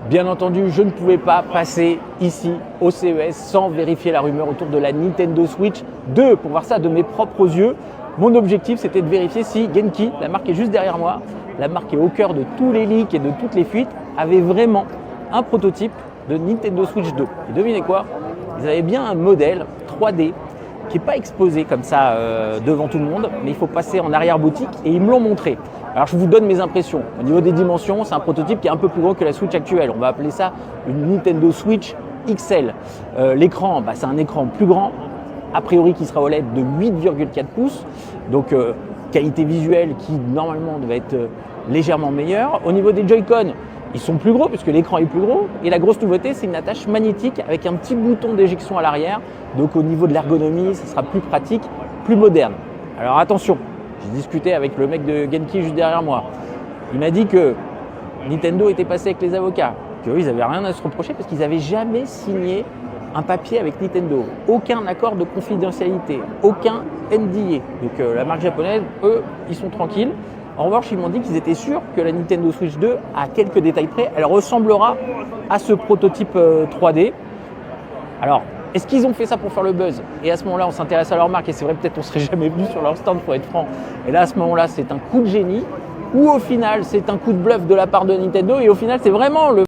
Bien entendu, je ne pouvais pas passer ici au CES sans vérifier la rumeur autour de la Nintendo Switch 2 pour voir ça de mes propres yeux. Mon objectif, c'était de vérifier si Genki, la marque est juste derrière moi, la marque est au cœur de tous les leaks et de toutes les fuites, avait vraiment un prototype de Nintendo Switch 2. Et devinez quoi? Ils avaient bien un modèle 3D qui n'est pas exposé comme ça devant tout le monde, mais il faut passer en arrière-boutique et ils me l'ont montré. Alors je vous donne mes impressions. Au niveau des dimensions, c'est un prototype qui est un peu plus gros que la Switch actuelle. On va appeler ça une Nintendo Switch XL. L'écran, c'est un écran plus grand, a priori qui sera OLED de 8,4 pouces, donc qualité visuelle qui normalement devait être légèrement meilleure. Au niveau des Joy-Con, ils sont plus gros puisque l'écran est plus gros. Et la grosse nouveauté, c'est une attache magnétique avec un petit bouton d'éjection à l'arrière. Donc au niveau de l'ergonomie, ça sera plus pratique, plus moderne. Alors attention, j'ai discuté avec le mec de Genki juste derrière moi. Il m'a dit que Nintendo était passé avec les avocats, qu'eux, ils n'avaient rien à se reprocher parce qu'ils n'avaient jamais signé un papier avec Nintendo. Aucun accord de confidentialité, aucun NDA. Donc la marque japonaise, eux, ils sont tranquilles. En revanche, ils m'ont dit qu'ils étaient sûrs que la Nintendo Switch 2, à quelques détails près, elle ressemblera à ce prototype 3D. Alors, est-ce qu'ils ont fait ça pour faire le buzz? Et à ce moment-là, on s'intéresse à leur marque et c'est vrai, peut-être on serait jamais venu sur leur stand, pour être franc. Et là, à ce moment-là, c'est un coup de génie ou au final, c'est un coup de bluff de la part de Nintendo et au final, c'est vraiment le